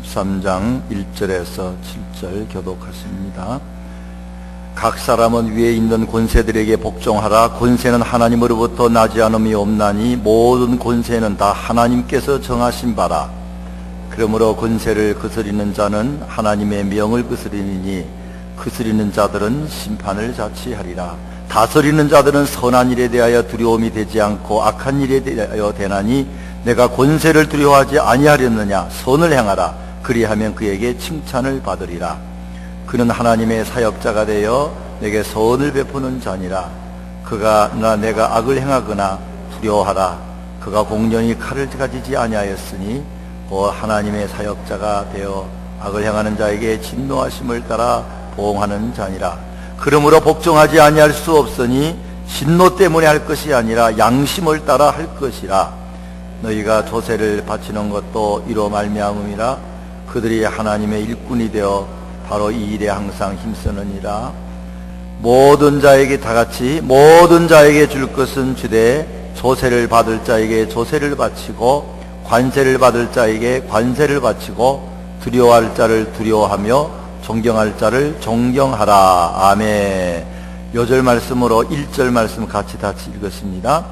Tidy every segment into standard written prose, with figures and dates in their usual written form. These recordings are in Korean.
13장 1절에서 7절 교독하십니다. 각 사람은 위에 있는 권세들에게 복종하라. 권세는 하나님으로부터 나지 않음이 없나니 모든 권세는 다 하나님께서 정하신 바라. 그러므로 권세를 거스리는 자는 하나님의 명을 거스리니 거스리는 자들은 심판을 자취하리라. 다스리는 자들은 선한 일에 대하여 두려움이 되지 않고 악한 일에 대하여 되나니 내가 권세를 두려워하지 아니하렸느냐. 선을 행하라. 그리하면 그에게 칭찬을 받으리라. 그는 하나님의 사역자가 되어 내게 선을 베푸는 자니라. 내가 악을 행하거나 두려워하라. 그가 공연히 칼을 가지지 아니하였으니 하나님의 사역자가 되어 악을 행하는 자에게 진노하심을 따라 보응하는 자니라. 그러므로 복종하지 아니할 수 없으니 진노 때문에 할 것이 아니라 양심을 따라 할 것이라. 너희가 조세를 바치는 것도 이로 말미암음이라. 그들이 하나님의 일꾼이 되어 바로 이 일에 항상 힘쓰느니라. 모든 자에게 다같이 모든 자에게 줄 것은 주되 조세를 받을 자에게 조세를 바치고 관세를 받을 자에게 관세를 바치고 두려워할 자를 두려워하며 존경할 자를 존경하라. 아멘. 요절 말씀으로 1절 말씀 같이 읽었습니다.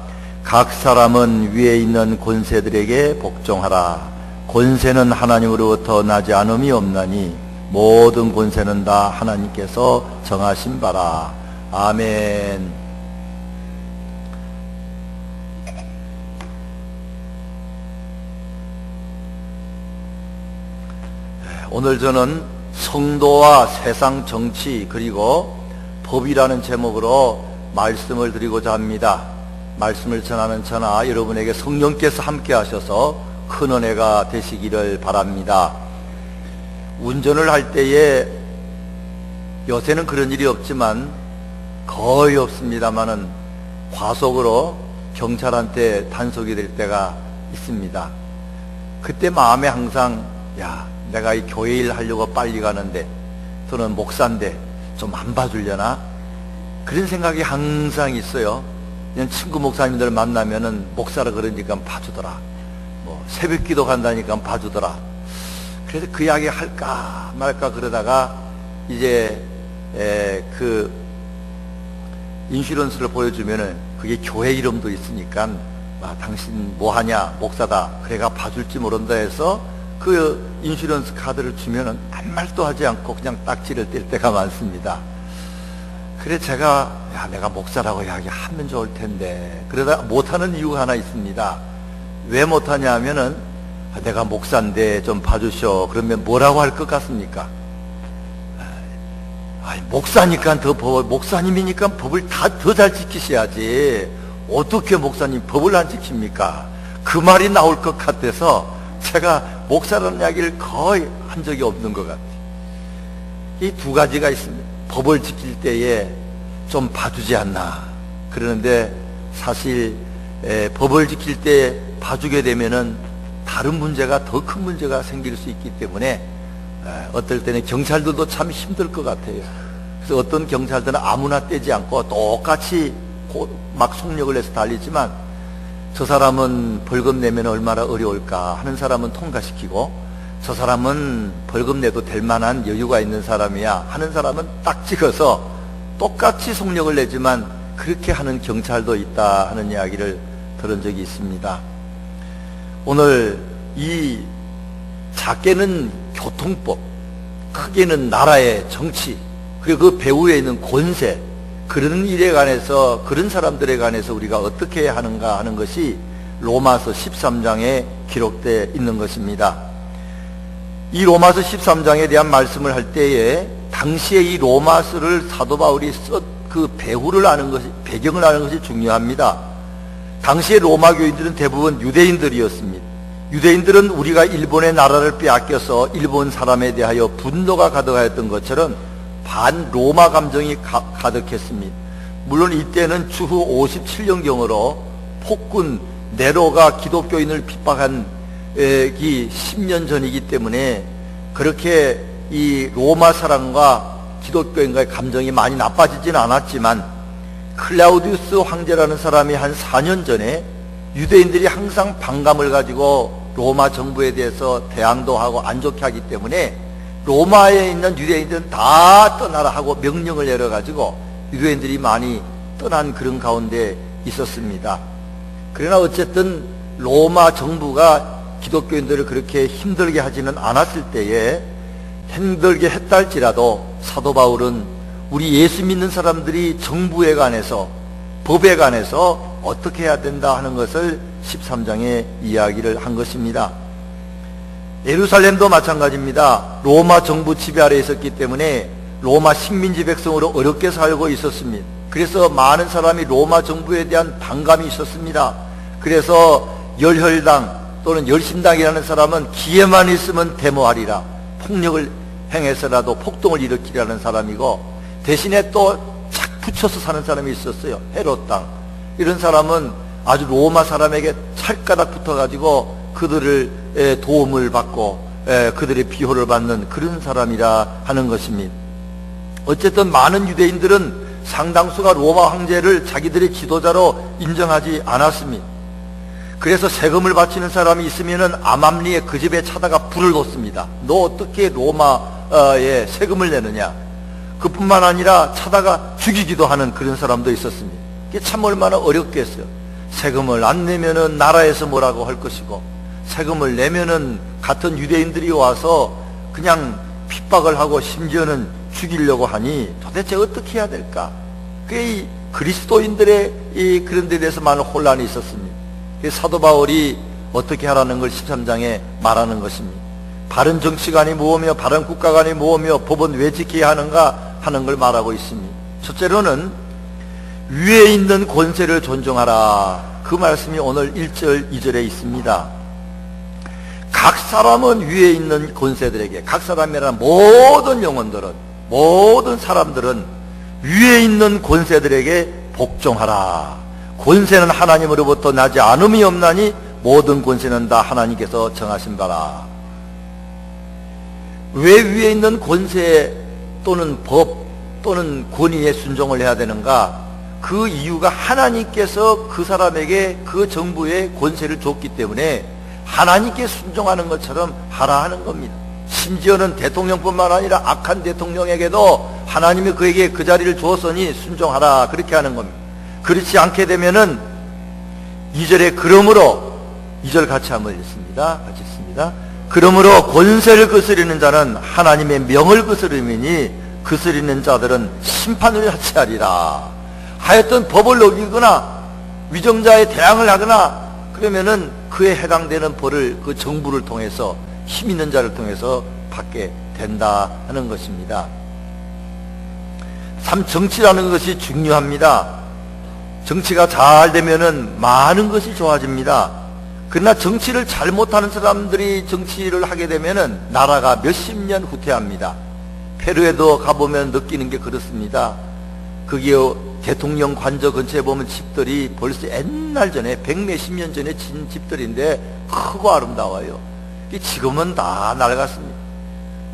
각 사람은 위에 있는 권세들에게 복종하라. 권세는 하나님으로부터 나지 않음이 없나니 모든 권세는 다 하나님께서 정하신 바라. 아멘. 오늘 저는 성도와 세상 정치 그리고 법이라는 제목으로 말씀을 드리고자 합니다. 말씀을 전하는 저나 여러분에게 성령께서 함께 하셔서 큰 은혜가 되시기를 바랍니다. 운전을 할 때에 요새는 그런 일이 없지만 거의 없습니다만은 과속으로 경찰한테 단속이 될 때가 있습니다. 그때 마음에 항상 내가 이 교회 일 하려고 빨리 가는데 저는 목사인데 좀 안 봐주려나? 그런 생각이 항상 있어요. 그냥 친구 목사님들 만나면은 목사라 그러니까 봐주더라. 새벽 기도 간다니까 봐주더라. 그래서 그 이야기 할까 말까 그러다가 이제 그 인슈런스를 보여주면은 그게 교회 이름도 있으니까 당신 뭐하냐 목사다 그래가 봐줄지 모른다 해서 그 인슈런스 카드를 주면은 아무 말도 하지 않고 그냥 딱지를 뗄 때가 많습니다. 그래 제가 내가 목사라고 이야기하면 좋을 텐데 그러다 못하는 이유가 하나 있습니다. 왜 못하냐 하면은 내가 목사인데 좀 봐주셔. 그러면 뭐라고 할 것 같습니까? 목사니까 목사님이니까 법을 더 잘 지키셔야지. 어떻게 목사님 법을 안 지킵니까? 그 말이 나올 것 같아서 제가 목사라는 이야기를 거의 한 적이 없는 것 같아요. 이 두 가지가 있습니다. 법을 지킬 때에 좀 봐주지 않나. 그러는데 사실 법을 지킬 때 봐주게 되면은 다른 문제가 더 큰 문제가 생길 수 있기 때문에 어떨 때는 경찰들도 참 힘들 것 같아요. 그래서 어떤 경찰들은 아무나 떼지 않고 똑같이 막 속력을 내서 달리지만 저 사람은 벌금 내면 얼마나 어려울까 하는 사람은 통과시키고 저 사람은 벌금 내도 될 만한 여유가 있는 사람이야 하는 사람은 딱 찍어서 똑같이 속력을 내지만 그렇게 하는 경찰도 있다 하는 이야기를 들은 적이 있습니다. 오늘 이 작게는 교통법, 크게는 나라의 정치, 그리고 그 배후에 있는 권세, 그런 일에 관해서 그런 사람들에 관해서 우리가 어떻게 해야 하는가 하는 것이 로마서 13장에 기록되어 있는 것입니다. 이 로마서 13장에 대한 말씀을 할 때에 당시에 이 로마서를 사도 바울이 썼 그 배후를 아는 것이, 배경을 아는 것이 중요합니다. 당시에 로마 교인들은 대부분 유대인들이었습니다. 유대인들은 우리가 일본의 나라를 빼앗겨서 일본 사람에 대하여 분노가 가득하였던 것처럼 반 로마 감정이 가득했습니다. 물론 이때는 주후 57년경으로 폭군 네로가 기독교인을 핍박한 이 10년 전이기 때문에 그렇게 이 로마 사람과 기독교인과의 감정이 많이 나빠지지는 않았지만 클라우디우스 황제라는 사람이 한 4년 전에 유대인들이 항상 반감을 가지고 로마 정부에 대해서 대항도 하고 안 좋게 하기 때문에 로마에 있는 유대인들은 다 떠나라 하고 명령을 내려가지고 유대인들이 많이 떠난 그런 가운데 있었습니다. 그러나 어쨌든 로마 정부가 기독교인들을 그렇게 힘들게 하지는 않았을 때에 힘들게 했다 할지라도 사도 바울은 우리 예수 믿는 사람들이 정부에 관해서 법에 관해서 어떻게 해야 된다 하는 것을 13장에 이야기를 한 것입니다. 예루살렘도 마찬가지입니다. 로마 정부 지배 아래 있었기 때문에 로마 식민지 백성으로 어렵게 살고 있었습니다. 그래서 많은 사람이 로마 정부에 대한 반감이 있었습니다. 그래서 열혈당 또는 열심당이라는 사람은 기회만 있으면 데모하리라, 폭력을 행해서라도 폭동을 일으키라는 사람이고, 대신에 또 착 붙여서 사는 사람이 있었어요. 헤롯당. 이런 사람은 아주 로마 사람에게 찰가닥 붙어가지고 그들을 도움을 받고 그들의 비호를 받는 그런 사람이라 하는 것입니다. 어쨌든 많은 유대인들은 상당수가 로마 황제를 자기들의 지도자로 인정하지 않았습니다. 그래서 세금을 바치는 사람이 있으면은 암암리에 그 집에 차다가 불을 뒀습니다. 너 어떻게 로마에 세금을 내느냐. 그뿐만 아니라 차다가 죽이기도 하는 그런 사람도 있었습니다. 이게 참 얼마나 어렵겠어요. 세금을 안 내면은 나라에서 뭐라고 할 것이고, 세금을 내면은 같은 유대인들이 와서 그냥 핍박을 하고 심지어는 죽이려고 하니 도대체 어떻게 해야 될까? 그게 그리스도인들의 그런 데 대해서 많은 혼란이 있었습니다. 사도 바울이 어떻게 하라는 걸 13장에 말하는 것입니다. 바른 정치관이 무엇이며 바른 국가관이 무엇이며 법은 왜 지켜야 하는가 하는 걸 말하고 있습니다. 첫째로는 위에 있는 권세를 존중하라. 그 말씀이 오늘 1절 2절에 있습니다. 각 사람은 위에 있는 권세들에게, 각 사람이란 모든 영혼들은, 모든 사람들은 위에 있는 권세들에게 복종하라. 권세는 하나님으로부터 나지 않음이 없나니 모든 권세는 다 하나님께서 정하신 바라. 왜 위에 있는 권세 또는 법 또는 권위에 순종을 해야 되는가? 그 이유가 하나님께서 그 사람에게 그 정부에 권세를 줬기 때문에 하나님께 순종하는 것처럼 하라 하는 겁니다. 심지어는 대통령뿐만 아니라 악한 대통령에게도 하나님이 그에게 그 자리를 주었으니 순종하라, 그렇게 하는 겁니다. 그렇지 않게 되면은 2절에 그러므로, 2절 같이 한번 읽습니다. 같이 읽습니다. 그러므로 권세를 거스리는 자는 하나님의 명을 거스르미니 거스리는 자들은 심판을 자치하리라. 하여튼 법을 어기거나 위정자에 대항을 하거나 그러면은 그에 해당되는 벌을 그 정부를 통해서, 힘 있는 자를 통해서 받게 된다 하는 것입니다. 참 정치라는 것이 중요합니다. 정치가 잘 되면은 많은 것이 좋아집니다. 그러나 정치를 잘못하는 사람들이 정치를 하게 되면은 나라가 몇십 년 후퇴합니다. 페루에도 가보면 느끼는 게 그렇습니다. 그게 대통령 관저 근처에 보면 집들이 벌써 옛날 전에, 백몇십 년 전에 진 집들인데 크고 아름다워요. 지금은 다 낡았습니다.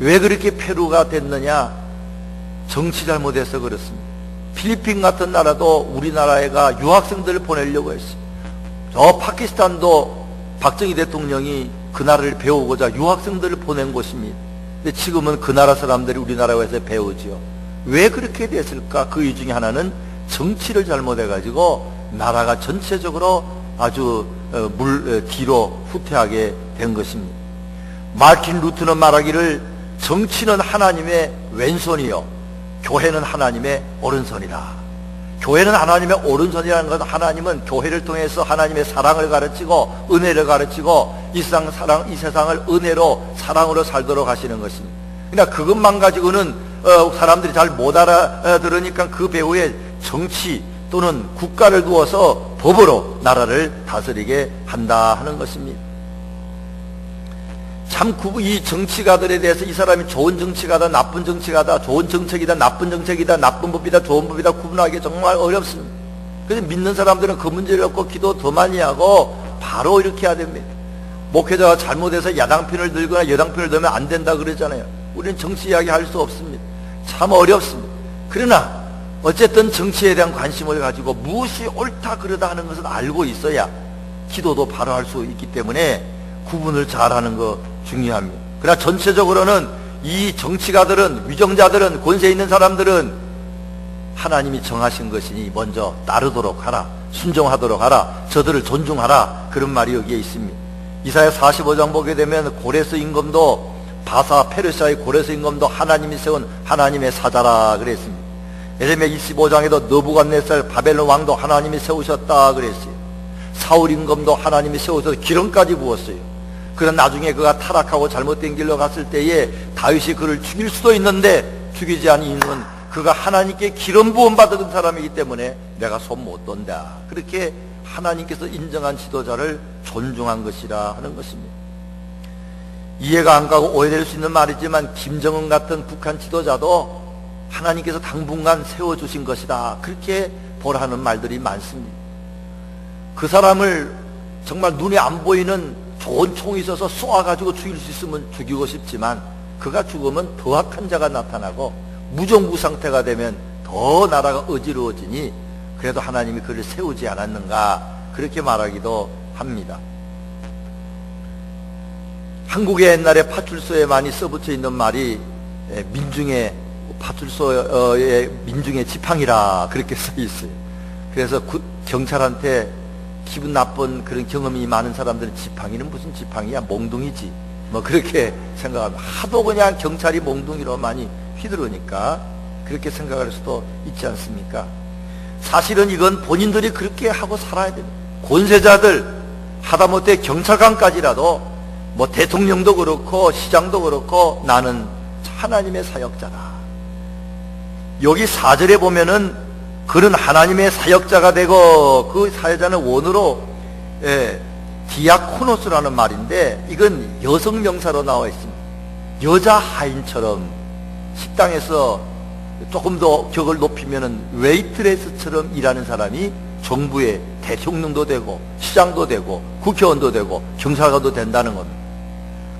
왜 그렇게 페루가 됐느냐? 정치 잘못해서 그렇습니다. 필리핀 같은 나라도 우리나라에가 유학생들을 보내려고 했어요. 저 파키스탄도 박정희 대통령이 그 나라를 배우고자 유학생들을 보낸 곳입니다. 근데 지금은 그 나라 사람들이 우리나라에 와서 배우지요. 왜 그렇게 됐을까? 그 이유 중에 하나는 정치를 잘못해가지고 나라가 전체적으로 아주 뒤로 후퇴하게 된 것입니다. 마르틴 루터는 말하기를 정치는 하나님의 왼손이요 교회는 하나님의 오른손이다. 교회는 하나님의 오른손이라는 것은 하나님은 교회를 통해서 하나님의 사랑을 가르치고 은혜를 가르치고 이 세상을 은혜로 사랑으로 살도록 하시는 것입니다. 그러니까 그것만 가지고는 사람들이 잘 못 알아들으니까 그 배후에 정치 또는 국가를 두어서 법으로 나라를 다스리게 한다 하는 것입니다. 참 이 정치가들에 대해서 이 사람이 좋은 정치가다 나쁜 정치가다, 좋은 정책이다 나쁜 정책이다, 나쁜 법이다 좋은 법이다 구분하기 정말 어렵습니다. 그래서 믿는 사람들은 그 문제를 갖고 기도 더 많이 하고 바로 이렇게 해야 됩니다. 목회자가 잘못해서 야당편을 들거나 여당편을 들면 안 된다 그러잖아요. 우리는 정치 이야기 할 수 없습니다. 참 어렵습니다. 그러나 어쨌든 정치에 대한 관심을 가지고 무엇이 옳다 그르다 하는 것을 알고 있어야 기도도 바로 할 수 있기 때문에 구분을 잘하는 거 중요합니다. 그러나 전체적으로는 이 정치가들은, 위정자들은, 권세 있는 사람들은 하나님이 정하신 것이니 먼저 따르도록 하라, 순종하도록 하라, 저들을 존중하라, 그런 말이 여기에 있습니다. 이사야 45장 보게 되면 고레스 임금도, 바사 페르시아의 고레스 임금도 하나님이 세운 하나님의 사자라 그랬습니다. 예레미야 25장에도 느부갓네살 바벨론 왕도 하나님이 세우셨다 그랬어요. 사울 임금도 하나님이 세우셔서 기름까지 부었어요. 그러나 나중에 그가 타락하고 잘못된 길로 갔을 때에 다윗이 그를 죽일 수도 있는데 죽이지 않은 이유는 그가 하나님께 기름 부음 받은 사람이기 때문에 내가 손 못 던다. 그렇게 하나님께서 인정한 지도자를 존중한 것이라 하는 것입니다. 이해가 안 가고 오해될 수 있는 말이지만 김정은 같은 북한 지도자도 하나님께서 당분간 세워주신 것이다, 그렇게 보라는 말들이 많습니다. 그 사람을 정말 눈에 안 보이는 좋은 총이 있어서 쏘아가지고 죽일 수 있으면 죽이고 싶지만 그가 죽으면 더 악한 자가 나타나고 무정부 상태가 되면 더 나라가 어지러워지니 그래도 하나님이 그를 세우지 않았는가, 그렇게 말하기도 합니다. 한국의 옛날에 파출소에 많이 써붙여 있는 말이 민중의 파출소의 민중의 지팡이라 그렇게 써 있어요. 그래서 경찰한테 기분 나쁜 그런 경험이 많은 사람들은 지팡이는 무슨 지팡이야, 몽둥이지, 뭐 그렇게 생각합니다. 하도 그냥 경찰이 몽둥이로 많이 휘두르니까 그렇게 생각할 수도 있지 않습니까? 사실은 이건 본인들이 그렇게 하고 살아야 됩니다. 권세자들, 하다못해 경찰관까지라도, 뭐 대통령도 그렇고 시장도 그렇고 나는 하나님의 사역자다. 여기 4절에 보면은 그는 하나님의 사역자가 되고, 그 사역자는 원어로 디아코노스라는 말인데 이건 여성 명사로 나와 있습니다. 여자 하인처럼, 식당에서 조금 더 격을 높이면은 웨이트레스처럼 일하는 사람이 정부의 대통령도 되고 시장도 되고 국회의원도 되고 경찰관도 된다는 겁니다.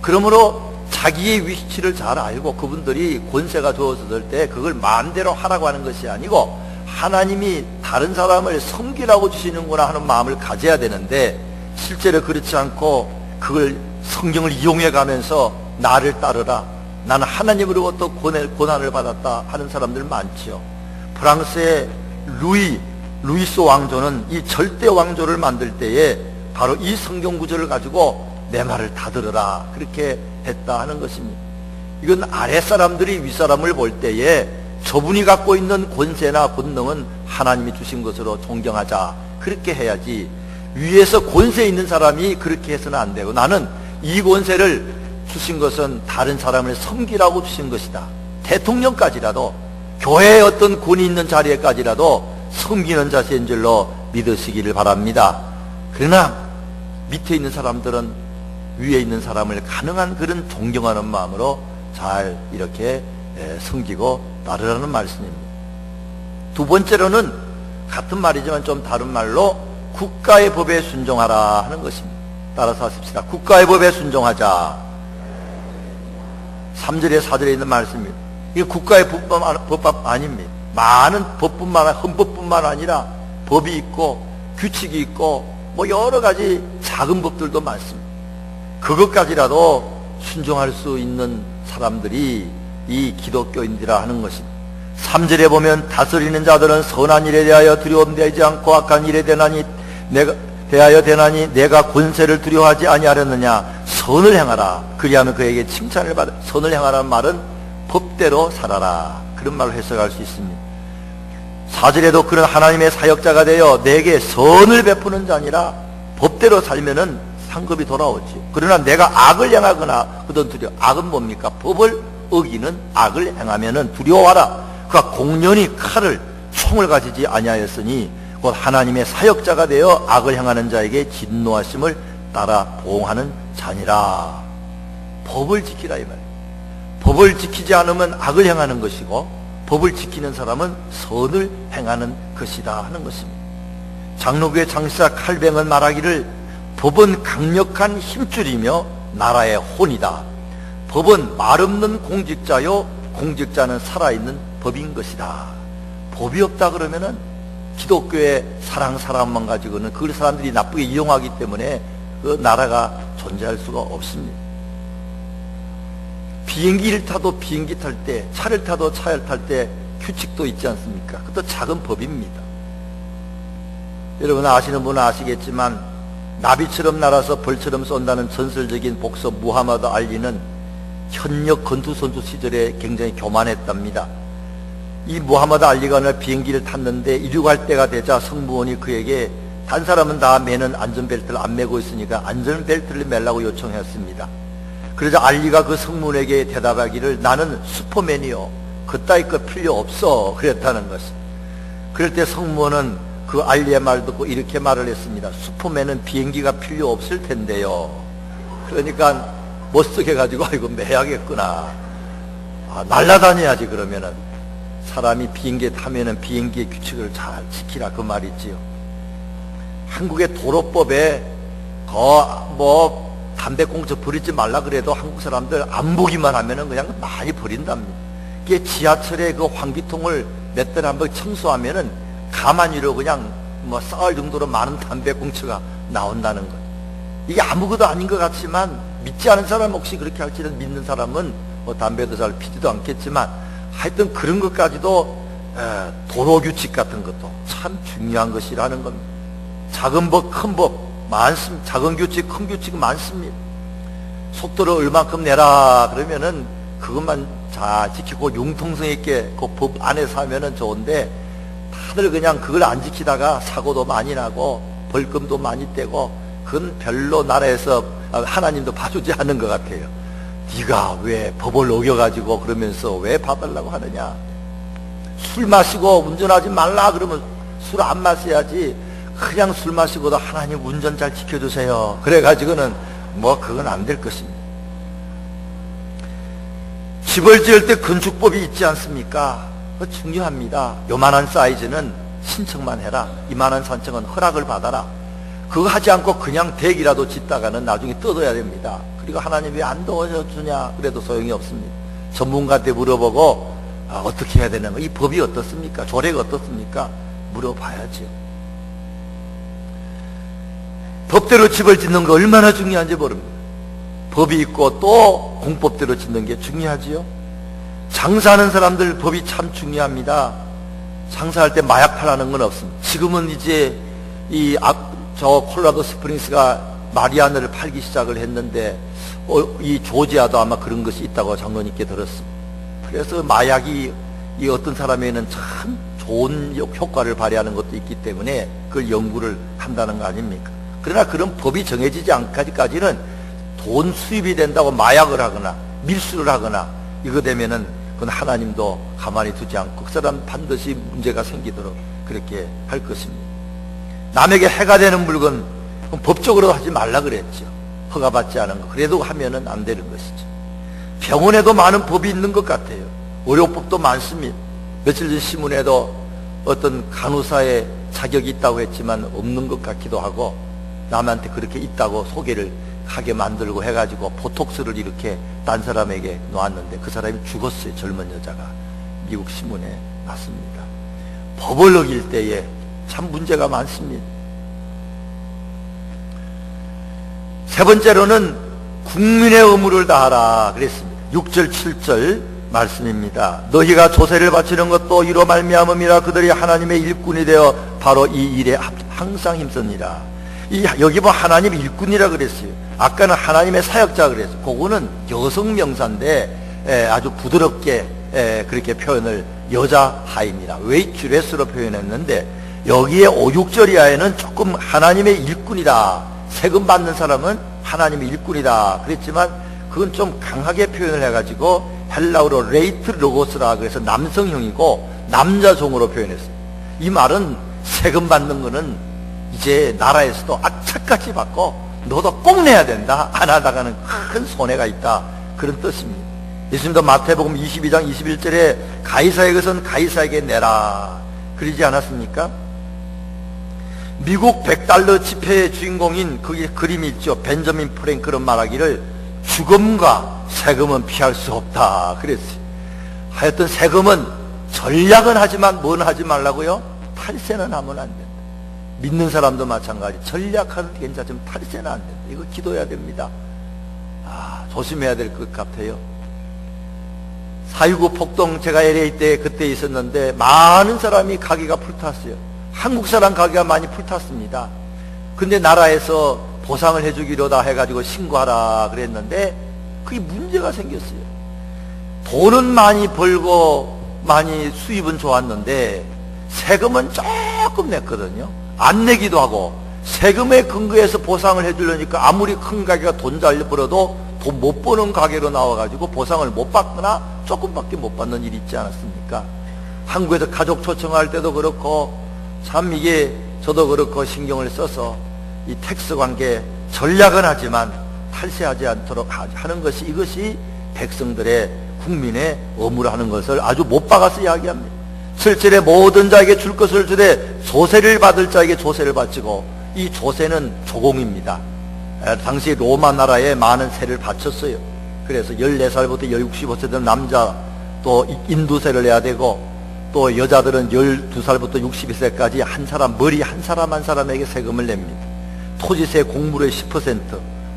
그러므로 자기의 위치를 잘 알고 그분들이 권세가 주어졌을 때 그걸 마음대로 하라고 하는 것이 아니고 하나님이 다른 사람을 섬기라고 주시는구나 하는 마음을 가져야 되는데, 실제로 그렇지 않고 그걸 성경을 이용해 가면서 나를 따르라, 나는 하나님으로부터 고난을 받았다 하는 사람들 많지요. 프랑스의 루이스 왕조는 이 절대 왕조를 만들 때에 바로 이 성경 구절을 가지고 내 말을 다 들으라, 그렇게 했다 하는 것입니다. 이건 아랫사람들이 윗사람을 볼 때에 저분이 갖고 있는 권세나 권능은 하나님이 주신 것으로 존경하자, 그렇게 해야지 위에서 권세 있는 사람이 그렇게 해서는 안 되고, 나는 이 권세를 주신 것은 다른 사람을 섬기라고 주신 것이다, 대통령까지라도 교회의 어떤 권위 있는 자리에까지라도 섬기는 자세인 줄로 믿으시기를 바랍니다. 그러나 밑에 있는 사람들은 위에 있는 사람을 가능한 그런 존경하는 마음으로 잘 이렇게 섬기고 따르라는 말씀입니다. 두 번째로는 같은 말이지만 좀 다른 말로 국가의 법에 순종하라 하는 것입니다. 따라서 하십시다. 국가의 법에 순종하자. 3절에 4절에 있는 말씀입니다. 이게 국가의 법법 아닙니다. 많은 법뿐만 아니라, 헌법뿐만 아니라 법이 있고 규칙이 있고 뭐 여러 가지 작은 법들도 많습니다. 그것까지라도 순종할 수 있는 사람들이 이 기독교인들이라 하는 것입니다. 3절에 보면 다스리는 자들은 선한 일에 대하여 두려움되지 않고 악한 일에 대하여 되나니 내가 권세를 두려워하지 아니하렸느냐. 선을 행하라. 그리하면 그에게 칭찬을 받아. 선을 행하라는 말은 법대로 살아라, 그런 말로 해석할 수 있습니다. 4절에도 그런 하나님의 사역자가 되어 내게 선을 베푸는 자니라. 법대로 살면은 상급이 돌아오지. 그러나 내가 악을 행하거나 그든 두려워. 악은 뭡니까? 법을 어기는 악을 행하면은 두려워하라. 그가 공연히 칼을 총을 가지지 아니하였으니 곧 하나님의 사역자가 되어 악을 행하는 자에게 진노하심을 따라 보응하는 자니라. 법을 지키라 이 말이에요. 법을 지키지 않으면 악을 행하는 것이고 법을 지키는 사람은 선을 행하는 것이다 하는 것입니다. 장로교의 장시사 칼뱅은 말하기를 법은 강력한 힘줄이며 나라의 혼이다. 법은 말없는 공직자요 공직자는 살아있는 법인 것이다. 법이 없다 그러면은 기독교의 사랑만 가지고는 그 사람들이 나쁘게 이용하기 때문에 그 나라가 존재할 수가 없습니다. 비행기를 타도 비행기 탈 때, 차를 타도 차를 탈 때 규칙도 있지 않습니까? 그것도 작은 법입니다. 여러분 아시는 분은 아시겠지만 나비처럼 날아서 벌처럼 쏜다는 전설적인 복서 무하마드 알리는 현역 권투 선수 시절에 굉장히 교만했답니다. 이 무하마드 알리가 어느 비행기를 탔는데 이륙할 때가 되자 승무원이 그에게 단 사람은 다 매는 안전벨트를 안 매고 있으니까 안전벨트를 매라고 요청했습니다. 그러자 알리가 그 승무원에게 대답하기를 나는 슈퍼맨이요, 그따위 거 필요 없어 그랬다는 것입니다. 그럴 때 승무원은 그 알리의 말 듣고 이렇게 말을 했습니다. 슈퍼맨은 비행기가 필요 없을 텐데요. 그러니까 멋쓰게 가지고 이거 매야겠구나. 날아다녀야지. 그러면은 사람이 비행기에 타면은 비행기의 규칙을 잘 지키라 그 말이지요. 한국의 도로법에 담배꽁초 버리지 말라 그래도 한국 사람들 안 보기만 하면은 그냥 많이 버린답니다. 이게 지하철에 그 환기통을 몇 달에 한 번 청소하면은 가만히로 그냥 쌓을 정도로 많은 담배꽁초가 나온다는 것. 이게 아무것도 아닌 것 같지만 믿지 않은 사람 혹시 그렇게 할지는 믿는 사람은 담배도 잘 피지도 않겠지만 하여튼 그런 것까지도 도로규칙 같은 것도 참 중요한 것이라는 겁니다. 작은 법, 큰 법 많습니다. 작은 규칙, 큰 규칙이 많습니다. 속도를 얼만큼 내라 그러면은 그것만 잘 지키고 융통성 있게 그 법 안에서 하면은 좋은데 다들 그냥 그걸 안 지키다가 사고도 많이 나고 벌금도 많이 떼고 그건 별로 나라에서 하나님도 봐주지 않는 것 같아요. 네가 왜 법을 어겨가지고 그러면서 왜 봐달라고 하느냐. 술 마시고 운전하지 말라 그러면 술 안 마셔야지. 그냥 술 마시고도 하나님 운전 잘 지켜주세요 그래가지고는 그건 안 될 것입니다. 집을 지을 때 건축법이 있지 않습니까? 그거 중요합니다. 요만한 사이즈는 신청만 해라. 이만한 산청은 허락을 받아라. 그거 하지 않고 그냥 댁이라도 짓다가는 나중에 뜯어야 됩니다. 그리고 하나님 왜 안 도와주냐 그래도 소용이 없습니다. 전문가한테 물어보고 어떻게 해야 되는 거, 이 법이 어떻습니까? 조례가 어떻습니까? 물어봐야죠. 법대로 집을 짓는 거 얼마나 중요한지 모릅니다. 법이 있고 또 공법대로 짓는 게 중요하지요. 장사하는 사람들 법이 참 중요합니다. 장사할 때 마약 팔라는 건 없습니다. 지금은 이제 저 콜로라도 스프링스가 마리아나를 팔기 시작을 했는데 이 조지아도 아마 그런 것이 있다고 장로님께 들었습니다. 그래서 마약이 이 어떤 사람에게는 참 좋은 효과를 발휘하는 것도 있기 때문에 그걸 연구를 한다는 거 아닙니까? 그러나 그런 법이 정해지지 않기까지는 돈 수입이 된다고 마약을 하거나 밀수를 하거나 이거 되면은 그건 하나님도 가만히 두지 않고 그 사람 반드시 문제가 생기도록 그렇게 할 것입니다. 남에게 해가 되는 물건 법적으로 하지 말라 그랬죠. 허가받지 않은 거. 그래도 하면은 안 되는 것이죠. 병원에도 많은 법이 있는 것 같아요. 의료법도 많습니다. 며칠 전 신문에도 어떤 간호사의 자격이 있다고 했지만 없는 것 같기도 하고 남한테 그렇게 있다고 소개를 하게 만들고 해가지고 보톡스를 이렇게 딴 사람에게 놓았는데 그 사람이 죽었어요. 젊은 여자가. 미국 신문에 났습니다. 법을 어길 때에 참 문제가 많습니다. 세 번째로는 국민의 의무를 다하라 그랬습니다. 6절 7절 말씀입니다. 너희가 조세를 바치는 것도 이로 말미암음이라. 그들이 하나님의 일꾼이 되어 바로 이 일에 항상 힘쓰니라. 여기 하나님 일꾼이라 그랬어요. 아까는 하나님의 사역자 그랬어요. 그거는 여성 명사인데 아주 부드럽게 그렇게 표현을 여자 하인이라 웨이트레스로 표현했는데 여기에 5, 6절 이하에는 조금 하나님의 일꾼이다. 세금 받는 사람은 하나님의 일꾼이다 그랬지만 그건 좀 강하게 표현을 해가지고 헬라어로 레이트 로고스라 그래서 남성형이고 남자종으로 표현했어요. 이 말은 세금 받는 거는 이제 나라에서도 악착같이 받고 너도 꼭 내야 된다. 안 하다가는 큰 손해가 있다. 그런 뜻입니다. 예수님도 마태복음 22장 21절에 가이사의 것은 가이사에게 내라 그러지 않았습니까? 미국 100달러 지폐의 주인공인 그게 그림이 있죠. 벤저민 프랭클은 말하기를 죽음과 세금은 피할 수 없다 그랬어요. 하여튼 세금은 전략은 하지만 뭔 하지 말라고요? 탈세는 하면 안 된다. 믿는 사람도 마찬가지. 전략하는 게 괜찮아. 좀 탈세는 안 된다. 이거 기도해야 됩니다. 조심해야 될 것 같아요. 4.19 폭동 제가 LA 때 그때 있었는데 많은 사람이 가게가 불탔어요. 한국 사람 가게가 많이 불탔습니다. 근데 나라에서 보상을 해주기로다 해가지고 신고하라 그랬는데 그게 문제가 생겼어요. 돈은 많이 벌고 많이 수입은 좋았는데 세금은 조금 냈거든요. 안 내기도 하고 세금에 근거해서 보상을 해주려니까 아무리 큰 가게가 돈 잘 벌어도 돈 못 버는 가게로 나와가지고 보상을 못 받거나 조금밖에 못 받는 일이 있지 않았습니까? 한국에서 가족 초청할 때도 그렇고 참 이게 저도 그렇고 신경을 써서 이 텍스 관계 전략은 하지만 탈세하지 않도록 하는 것이 이것이 백성들의 국민의 의무를 하는 것을 아주 못 박아서 이야기합니다. 7절에 모든 자에게 줄 것을 주되 조세를 받을 자에게 조세를 바치고 이 조세는 조공입니다. 당시 로마 나라에 많은 세를 바쳤어요. 그래서 14살부터 65세 된 남자 또 인두세를 내야 되고 또 여자들은 12살부터 62세까지 한 사람 머리 한 사람 한 사람에게 세금을 냅니다. 토지세 공물의 10%,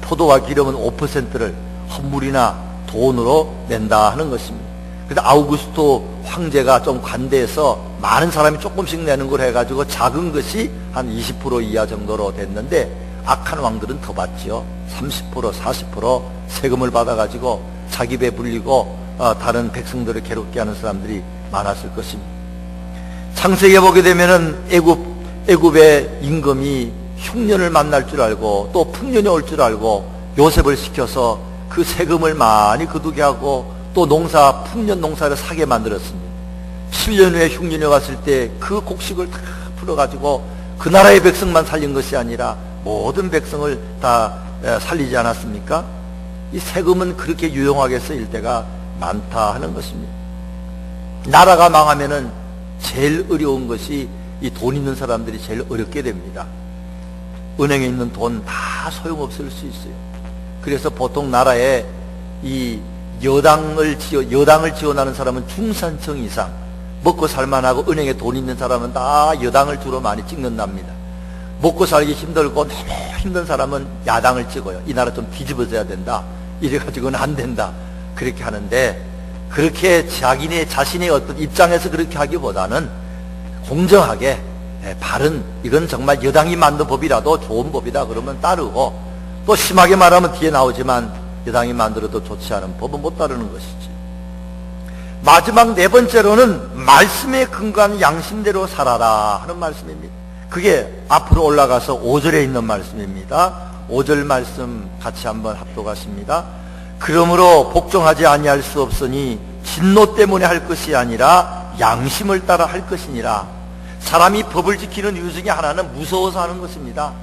포도와 기름은 5%를 헌물이나 돈으로 낸다 하는 것입니다. 그래서 아우구스토 황제가 좀 관대해서 많은 사람이 조금씩 내는 걸 해가지고 작은 것이 한 20% 이하 정도로 됐는데 악한 왕들은 더 받지요. 30%, 40% 세금을 받아가지고 자기 배 불리고 다른 백성들을 괴롭게 하는 사람들이 많았을 것입니다. 창세기에 보게 되면은 애굽의 임금이 흉년을 만날 줄 알고 또 풍년이 올 줄 알고 요셉을 시켜서 그 세금을 많이 거두게 하고 또 풍년 농사를 사게 만들었습니다. 7년 후에 흉년이 왔을 때 그 곡식을 다 풀어가지고 그 나라의 백성만 살린 것이 아니라 모든 백성을 다 살리지 않았습니까? 이 세금은 그렇게 유용하게 쓰일 때가 많다 하는 것입니다. 나라가 망하면은 제일 어려운 것이 이 돈 있는 사람들이 제일 어렵게 됩니다. 은행에 있는 돈 다 소용없을 수 있어요. 그래서 보통 나라에 이 여당을 지원하는 사람은 중산층 이상, 먹고 살만하고 은행에 돈 있는 사람은 다 여당을 주로 많이 찍는답니다. 먹고 살기 힘들고 너무 힘든 사람은 야당을 찍어요. 이 나라 좀 뒤집어져야 된다. 이래가지고는 안 된다. 그렇게 하는데 그렇게 자신의 어떤 입장에서 그렇게 하기보다는 공정하게 바른 이건 정말 여당이 만든 법이라도 좋은 법이다 그러면 따르고 또 심하게 말하면 뒤에 나오지만 여당이 만들어도 좋지 않은 법은 못 따르는 것이지. 마지막 네 번째로는 말씀에 근거한 양심대로 살아라 하는 말씀입니다. 그게 앞으로 올라가서 5절에 있는 말씀입니다. 5절 말씀 같이 한번 합독하십니다. 그러므로 복종하지 아니할 수 없으니 진노 때문에 할 것이 아니라 양심을 따라 할 것이니라. 사람이 법을 지키는 이유 중에 하나는 무서워서 하는 것입니다.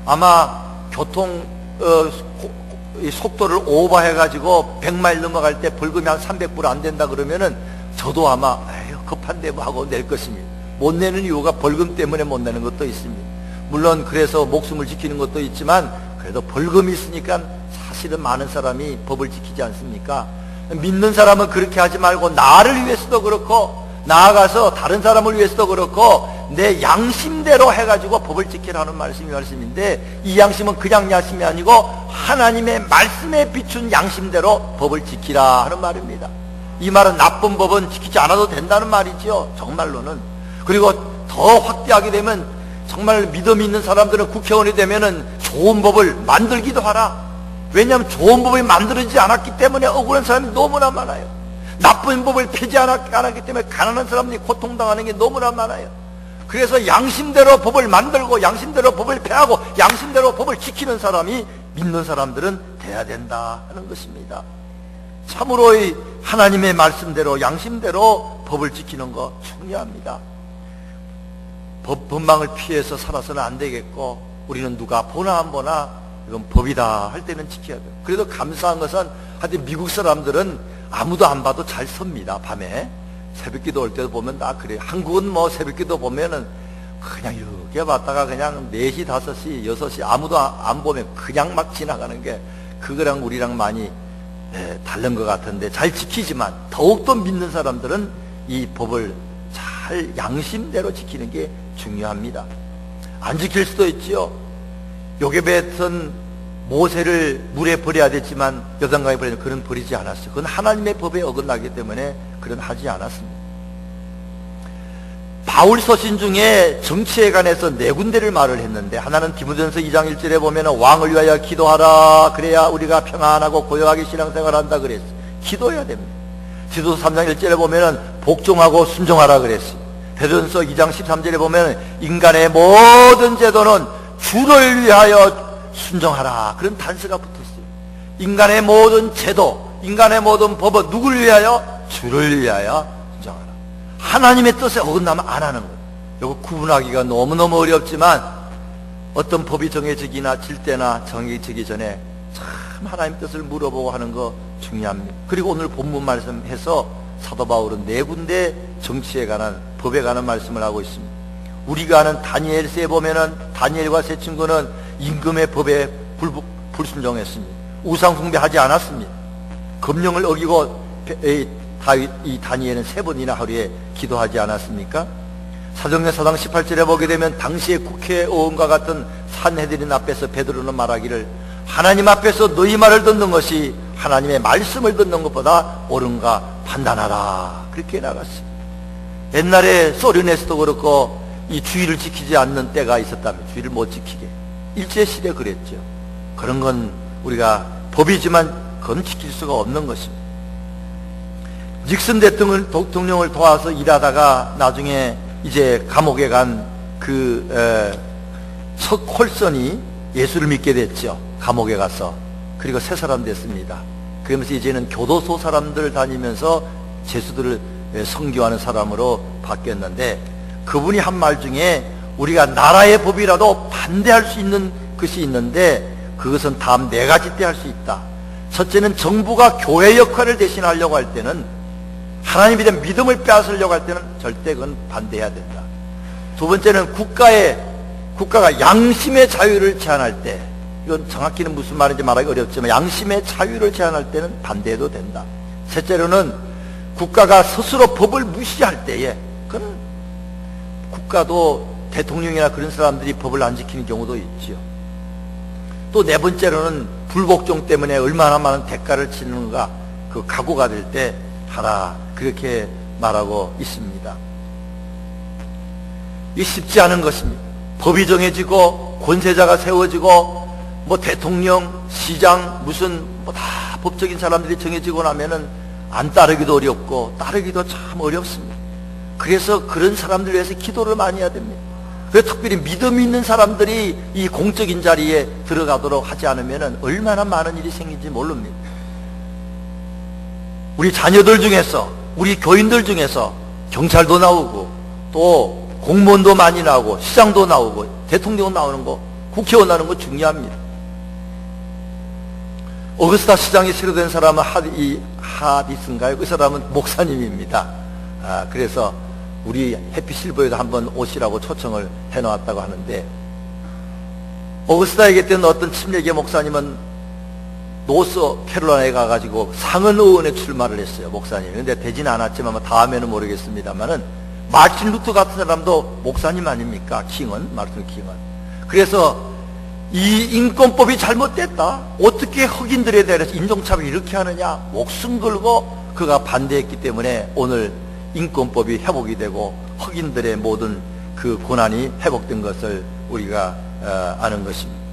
아마 교통 속도를 오버해가지고 100마일 넘어갈 때 벌금이 한 300불 안 된다 그러면은 저도 아마 급한데 뭐 하고 낼 것입니다. 못 내는 이유가 벌금 때문에 못 내는 것도 있습니다. 물론 그래서 목숨을 지키는 것도 있지만 그래도 벌금이 있으니까 사실은 많은 사람이 법을 지키지 않습니까? 믿는 사람은 그렇게 하지 말고 나를 위해서도 그렇고 나아가서 다른 사람을 위해서도 그렇고 내 양심대로 해가지고 법을 지키라는 말씀인데 이 양심은 그냥 양심이 아니고 하나님의 말씀에 비춘 양심대로 법을 지키라 하는 말입니다. 이 말은 나쁜 법은 지키지 않아도 된다는 말이지요. 정말로는. 그리고 더 확대하게 되면 정말 믿음 있는 사람들은 국회의원이 되면은 좋은 법을 만들기도 하라. 왜냐하면 좋은 법이 만들어지지 않았기 때문에 억울한 사람이 너무나 많아요. 나쁜 법을 펴지 않았기 때문에 가난한 사람들이 고통당하는 게 너무나 많아요. 그래서 양심대로 법을 만들고 양심대로 법을 폐하고 양심대로 법을 지키는 사람이 믿는 사람들은 돼야 된다 하는 것입니다. 참으로 하나님의 말씀대로 양심대로 법을 지키는 거 중요합니다. 법망을 피해서 살아서는 안 되겠고 우리는 누가 보나 안 보나 이건 법이다 할 때는 지켜야 돼요. 그래도 감사한 것은 하여튼 미국 사람들은 아무도 안 봐도 잘 섭니다. 밤에 새벽기도 올 때도 보면 다 그래요. 한국은 뭐 새벽기도 보면은 그냥 이렇게 봤다가 그냥 4시, 5시, 6시 아무도 안 보면 그냥 막 지나가는 게 그거랑 우리랑 많이 다른 것 같은데 잘 지키지만 더욱더 믿는 사람들은 이 법을 잘 양심대로 지키는 게 중요합니다. 안 지킬 수도 있지요. 요게벳은 모세를 물에 버려야 됐지만 여단강에 버리는 그런 버리지 않았어요. 그건 하나님의 법에 어긋나기 때문에 그런 하지 않았습니다. 바울 서신 중에 정치에 관해서 네 군데를 말을 했는데, 하나는 디모데전서 2장 1절에 보면 왕을 위하여 기도하라, 그래야 우리가 평안하고 고요하게 신앙생활한다 그랬어요. 기도해야 됩니다. 디도서 3장 1절에 보면 복종하고 순종하라 그랬어요. 베드로전서 2장 13절에 보면 인간의 모든 제도는 주를 위하여 순종하라, 그런 단서가 붙었어요. 인간의 모든 제도, 인간의 모든 법은 누구를 위하여? 주를 위하여 순종하라. 하나님의 뜻에 어긋나면 안 하는 거예요. 이거 구분하기가 너무너무 어렵지만 어떤 법이 정해지기나 질 때나 정해지기 전에 참 하나님의 뜻을 물어보고 하는 거 중요합니다. 그리고 오늘 본문 말씀해서 사도 바울은 네 군데 정치에 관한, 법에 관한 말씀을 하고 있습니다. 우리가 아는 다니엘서에 보면은 다니엘과 세 친구는 임금의 법에 불순종했습니다. 우상 숭배하지 않았습니다. 금령을 어기고 이 다니엘은 3번이나 하루에 기도하지 않았습니까? 사도행전 4장 18절에 보게 되면 당시의 국회의원과 같은 산헤드린 앞에서 베드로는 말하기를 하나님 앞에서 너희 말을 듣는 것이 하나님의 말씀을 듣는 것보다 옳은가 판단하라, 그렇게 나갔어요. 옛날에 소련에서도 그렇고 이 주의를 지키지 않는 때가 있었다면 주의를 못 지키게 일제시대 그랬죠. 그런 건 우리가 법이지만 그건 지킬 수가 없는 것입니다. 닉슨 대통령을 도와서 일하다가 나중에 이제 감옥에 간 석 콜슨이 예수를 믿게 됐죠. 감옥에 가서. 그리고 새 사람 됐습니다. 그러면서 이제는 교도소 사람들 다니면서 죄수들을 선교하는 사람으로 바뀌었는데, 그분이 한 말 중에 우리가 나라의 법이라도 반대할 수 있는 것이 있는데 그것은 다음 4가지 때 할 수 있다. 첫째는 정부가 교회 역할을 대신하려고 할 때는, 하나님에 대한 믿음을 빼앗으려고 할 때는 절대 그건 반대해야 된다. 두 번째는 국가가 양심의 자유를 제한할 때, 이건 정확히는 무슨 말인지 말하기 어렵지만 양심의 자유를 제한할 때는 반대해도 된다. 셋째로는 국가가 스스로 법을 무시할 때에, 그건 국가도 대통령이나 그런 사람들이 법을 안 지키는 경우도 있지요. 또 네 번째로는 불복종 때문에 얼마나 많은 대가를 치는가, 그 각오가 될 때 하라, 그렇게 말하고 있습니다. 이 쉽지 않은 것입니다. 법이 정해지고 권세자가 세워지고 뭐 대통령, 시장, 무슨 뭐 다 법적인 사람들이 정해지고 나면은 안 따르기도 어렵고 따르기도 참 어렵습니다. 그래서 그런 사람들 위해서 기도를 많이 해야 됩니다. 그래서 특별히 믿음 있는 사람들이 이 공적인 자리에 들어가도록 하지 않으면 얼마나 많은 일이 생긴지 모릅니다. 우리 자녀들 중에서, 우리 교인들 중에서 경찰도 나오고 또 공무원도 많이 나오고 시장도 나오고 대통령 나오는 거, 국회의원 나오는 거 중요합니다. 어거스타 시장이 새로 된 사람은 하디스인가요? 그 사람은 목사님입니다. 그래서 우리 해피실버에도 한번 오시라고 초청을 해놓았다고 하는데, 어거스타에 계셨던 어떤 침례계 목사님은 노스 캐롤라이나에 가가지고 상원 의원에 출마를 했어요, 목사님. 근데 되지는 않았지만 다음에는 모르겠습니다만은 마틴 루터 같은 사람도 목사님 아닙니까? 마틴 킹은. 그래서 이 인권법이 잘못됐다, 어떻게 흑인들에 대해서 인종차별 이렇게 하느냐, 목숨 걸고 그가 반대했기 때문에 오늘 인권법이 회복이 되고 흑인들의 모든 그 권한이 회복된 것을 우리가 아는 것입니다.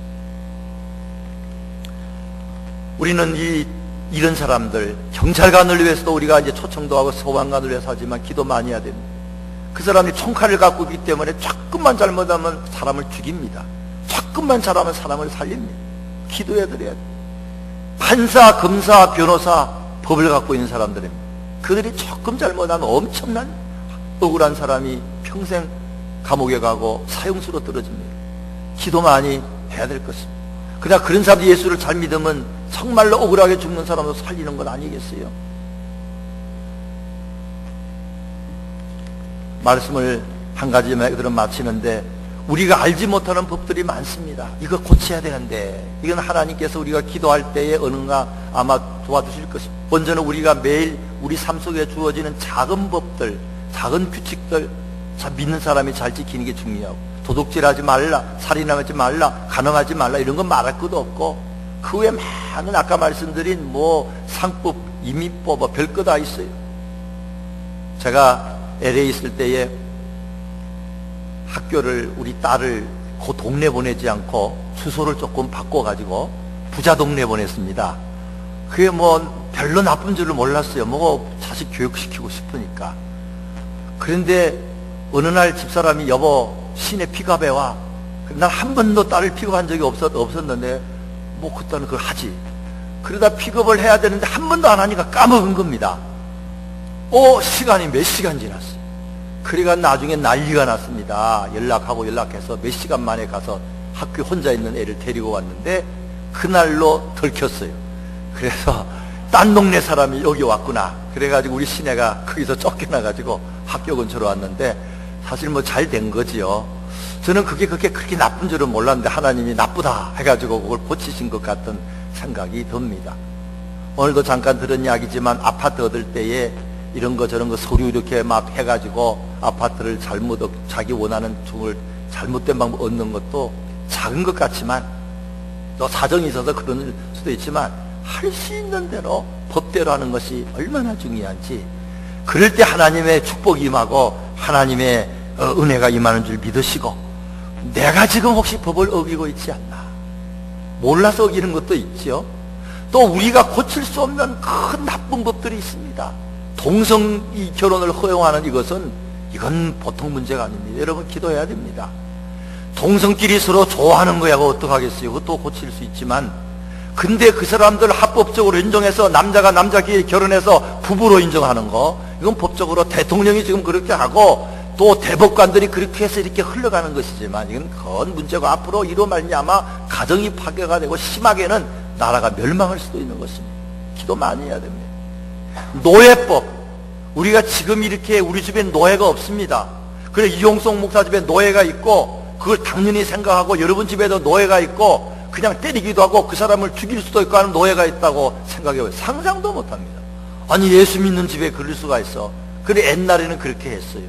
우리는 이런 사람들, 경찰관을 위해서도 우리가 이제 초청도 하고 소방관을 위해서 하지만 기도 많이 해야 됩니다. 그 사람이 총칼을 갖고 있기 때문에 조금만 잘못하면 사람을 죽입니다. 조금만 잘하면 사람을 살립니다. 기도해 드려야 돼요. 판사, 검사, 변호사, 법을 갖고 있는 사람들입니다. 그들이 조금 잘못하면 엄청난 억울한 사람이 평생 감옥에 가고 사형수로 떨어집니다. 기도 많이 해야 될 것입니다. 그러나 그런 사람들이 예수를 잘 믿으면 정말로 억울하게 죽는 사람도 살리는 건 아니겠어요? 말씀을 한 가지만 그대로 마치는데, 우리가 알지 못하는 법들이 많습니다. 이거 고쳐야 되는데, 이건 하나님께서 우리가 기도할 때에 어느가 아마 도와주실 것입니다. 먼저는 우리가 매일 우리 삶 속에 주어지는 작은 법들, 작은 규칙들, 믿는 사람이 잘 지키는 게 중요하고, 도둑질하지 말라, 살인하지 말라, 간음하지 말라 이런 건 말할 것도 없고 그 외에 많은 아까 말씀드린 뭐 상법, 이민법 별거 다 있어요. 제가 LA 있을 때에 학교를 우리 딸을 그 동네 보내지 않고 주소를 조금 바꿔가지고 부자 동네 보냈습니다. 그게 뭐 별로 나쁜 줄을 몰랐어요. 뭐 자식 교육시키고 싶으니까. 그런데 어느 날 집사람이 여보 시내 픽업해 와. 난 한 번도 딸을 픽업한 적이 없었는데 뭐 그때는 그걸 하지. 그러다 픽업을 해야 되는데 한 번도 안 하니까 까먹은 겁니다. 시간이 몇 시간 지났어요. 그래가 나중에 난리가 났습니다. 연락해서 몇 시간 만에 가서 학교 혼자 있는 애를 데리고 왔는데 그날로 들켰어요. 그래서 딴 동네 사람이 여기 왔구나. 그래가지고 우리 시내가 거기서 쫓겨나가지고 학교 근처로 왔는데 사실 뭐 잘 된 거지요. 저는 그게 그렇게 나쁜 줄은 몰랐는데 하나님이 나쁘다 해가지고 그걸 고치신 것 같은 생각이 듭니다. 오늘도 잠깐 들은 이야기지만 아파트 얻을 때에 이런 거 저런 거 서류 이렇게 막 해가지고 아파트를 자기 원하는 중을 잘못된 방법 얻는 것도 작은 것 같지만 또 사정이 있어서 그럴 수도 있지만 할 수 있는 대로 법대로 하는 것이 얼마나 중요한지 그럴 때 하나님의 축복이 임하고 하나님의 은혜가 임하는 줄 믿으시고 내가 지금 혹시 법을 어기고 있지 않나 몰라서 어기는 것도 있죠. 또 우리가 고칠 수 없는 큰 나쁜 법들이 있습니다. 동성 결혼을 허용하는 이건 보통 문제가 아닙니다. 여러분 기도해야 됩니다. 동성끼리 서로 좋아하는 거야 어떡하겠어요. 그것도 고칠 수 있지만 근데 그 사람들 합법적으로 인정해서 남자가 남자끼리 결혼해서 부부로 인정하는 거 이건 법적으로 대통령이 지금 그렇게 하고 또 대법관들이 그렇게 해서 이렇게 흘러가는 것이지만 이건 큰 문제고 앞으로 이로 말미암아 가정이 파괴가 되고 심하게는 나라가 멸망할 수도 있는 것입니다. 기도 많이 해야 됩니다. 노예법 우리가 지금 이렇게 우리 집에 노예가 없습니다. 그래 이용성 목사 집에 노예가 있고 그걸 당연히 생각하고 여러분 집에도 노예가 있고 그냥 때리기도 하고 그 사람을 죽일 수도 있고 하는 노예가 있다고 생각해요. 상상도 못합니다. 아니 예수 믿는 집에 그럴 수가 있어. 그래 옛날에는 그렇게 했어요.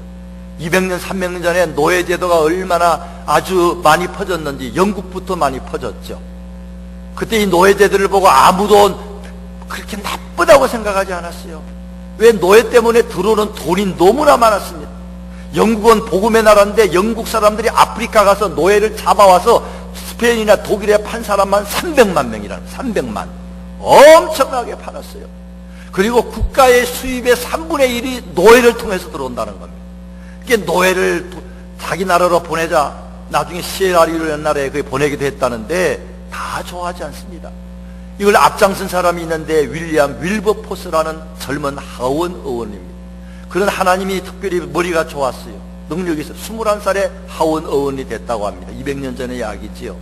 200년 300년 전에 노예제도가 얼마나 아주 많이 퍼졌는지 영국부터 많이 퍼졌죠. 그때 이 노예제도를 보고 아무도 그렇게 나쁘다고 생각하지 않았어요. 왜 노예 때문에 들어오는 돈이 너무나 많았습니다. 영국은 복음의 나라인데 영국 사람들이 아프리카 가서 노예를 잡아와서 스페인이나 독일에 판 사람만 300만 명이라는 300만 엄청나게 팔았어요. 그리고 국가의 수입의 3분의 1이 노예를 통해서 들어온다는 겁니다. 이게 노예를 자기 나라로 보내자 나중에 시에라리온 옛날에 그게 보내기도 했다는데 다 좋아하지 않습니다. 이걸 앞장선 사람이 있는데 윌리엄 윌버포스라는 젊은 하원 의원입니다. 그런 하나님이 특별히 머리가 좋았어요. 능력이 있어요. 21살에 하원 의원이 됐다고 합니다. 200년 전의 이야기지요.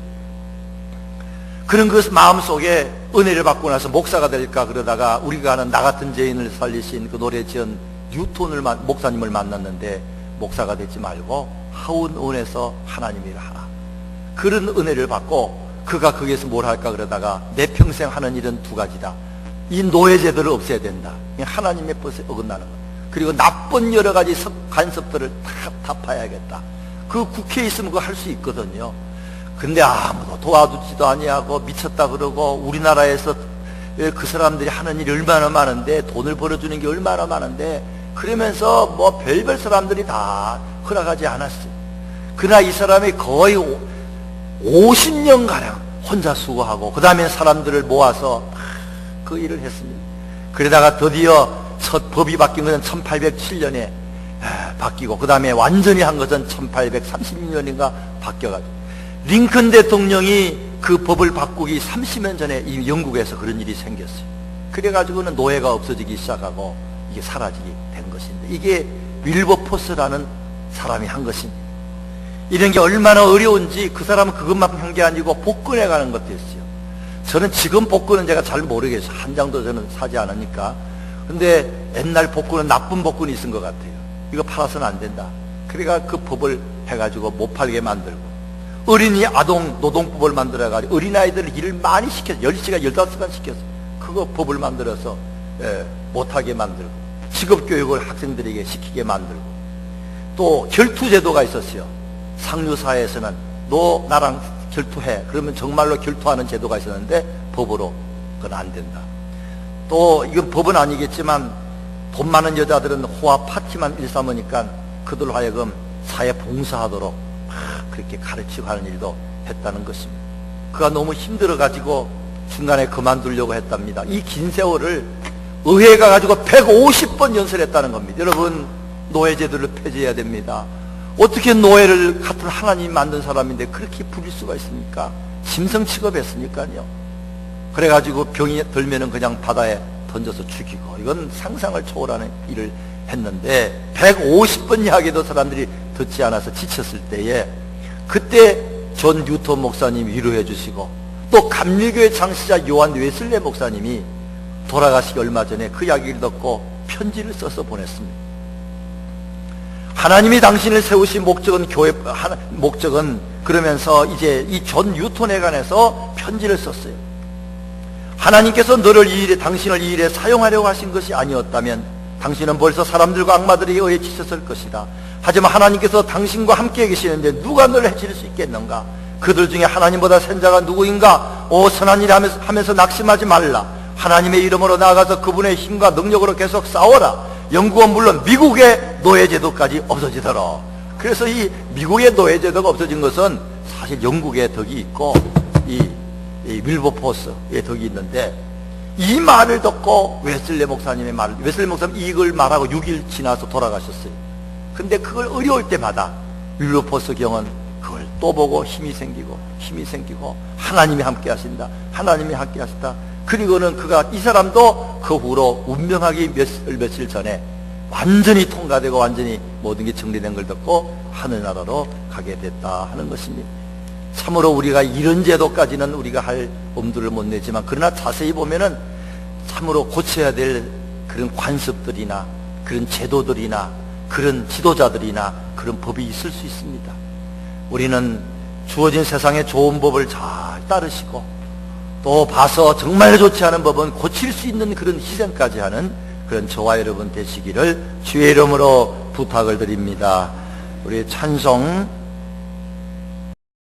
그런 그 마음속에 은혜를 받고 나서 목사가 될까 그러다가 우리가 아는 나 같은 죄인을 살리신 그 노래 지은 뉴턴을 목사님을 만났는데 목사가 되지 말고 하원 의원에서 하나님 일을 하라. 그런 은혜를 받고 그가 거기에서 뭘 할까 그러다가 내 평생 하는 일은 두 가지다. 이 노예제도를 없애야 된다. 하나님의 뜻에 어긋나는 것. 그리고 나쁜 여러 가지 간섭들을 다 타파해야겠다. 그 국회에 있으면 그거 할 수 있거든요. 근데 아무도 도와주지도 아니하고 미쳤다 그러고 우리나라에서 그 사람들이 하는 일이 얼마나 많은데 돈을 벌어주는 게 얼마나 많은데 그러면서 뭐 별별 사람들이 다 허락하지 않았어요. 그러나 이 사람이 거의 50년가량 혼자 수고하고 그 다음에 사람들을 모아서 그 일을 했습니다. 그러다가 드디어 첫 법이 바뀐 것은 1807년에 바뀌고 그 다음에 완전히 한 것은 1836년인가 바뀌어가지고 링컨 대통령이 그 법을 바꾸기 30년 전에 이 영국에서 그런 일이 생겼어요. 그래가지고는 노예가 없어지기 시작하고 이게 사라지게 된 것인데 이게 윌버포스라는 사람이 한 것입니다. 이런 게 얼마나 어려운지 그 사람은 그것만 한 게 아니고 복권에 가는 것도 있어요. 저는 지금 복권은 제가 잘 모르겠어요. 한 장도 저는 사지 않으니까. 근데 옛날 복권은 나쁜 복권이 있은 것 같아요. 이거 팔아서는 안 된다. 그러니까 그 법을 해가지고 못 팔게 만들고 어린이 아동 노동법을 만들어가지고 어린아이들 일을 많이 시켰어요. 10시간 15시간 시켰어요. 그거 법을 만들어서 못하게 만들고 직업교육을 학생들에게 시키게 만들고 또 결투제도가 있었어요. 상류사회에서는 너 나랑 결투해. 그러면 정말로 결투하는 제도가 있었는데 법으로 그건 안 된다. 또 이건 법은 아니겠지만 돈 많은 여자들은 호화 파티만 일삼으니까 그들로 하여금 사회 봉사하도록 막 그렇게 가르치고 하는 일도 했다는 것입니다. 그가 너무 힘들어가지고 중간에 그만두려고 했답니다. 이 긴 세월을 의회가 가지고 150번 연설했다는 겁니다. 여러분, 노예제도를 폐지해야 됩니다. 어떻게 노예를 같은 하나님이 만든 사람인데 그렇게 부릴 수가 있습니까? 짐승 취급했으니까요. 그래가지고 병이 들면은 그냥 바다에 던져서 죽이고, 이건 상상을 초월하는 일을 했는데 150번 이야기도 사람들이 듣지 않아서 지쳤을 때에 그때 존 뉴턴 목사님이 위로해 주시고, 또 감리교의 창시자 요한 웨슬레 목사님이 돌아가시기 얼마 전에 그 이야기를 듣고 편지를 써서 보냈습니다. 하나님이 당신을 세우신 목적은 목적은 그러면서 이제 이 존 뉴턴에 관해서 편지를 썼어요. 하나님께서 당신을 이 일에 사용하려고 하신 것이 아니었다면 당신은 벌써 사람들과 악마들에 의해 지쳤을 것이다. 하지만 하나님께서 당신과 함께 계시는데 누가 너를 해칠 수 있겠는가? 그들 중에 하나님보다 센 자가 누구인가? 오, 선한 일 하면서 낙심하지 말라. 하나님의 이름으로 나아가서 그분의 힘과 능력으로 계속 싸워라. 영국은 물론 미국의 노예제도까지 없어지도록. 그래서 이 미국의 노예제도가 없어진 것은 사실 영국의 덕이 있고 이 윌버포스의 덕이 있는데, 이 말을 듣고 웨슬레 목사님 이걸 말하고 6일 지나서 돌아가셨어요. 근데 그걸 어려울 때마다 윌버포스 경은 그걸 또 보고 힘이 생기고 하나님이 함께 하신다, 하나님이 함께 하신다. 그리고는 이 사람도 그 후로 운명하기 며칠 전에 완전히 통과되고 완전히 모든 게 정리된 걸 듣고 하늘나라로 가게 됐다 하는 것입니다. 참으로 우리가 이런 제도까지는 우리가 할 엄두를 못 내지만, 그러나 자세히 보면은 참으로 고쳐야 될 그런 관습들이나 그런 제도들이나 그런 지도자들이나 그런 법이 있을 수 있습니다. 우리는 주어진 세상의 좋은 법을 잘 따르시고, 또 봐서 정말 좋지 않은 법은 고칠 수 있는 그런 희생까지 하는 그런 저와 여러분 되시기를 주의 이름으로 부탁을 드립니다. 우리 찬송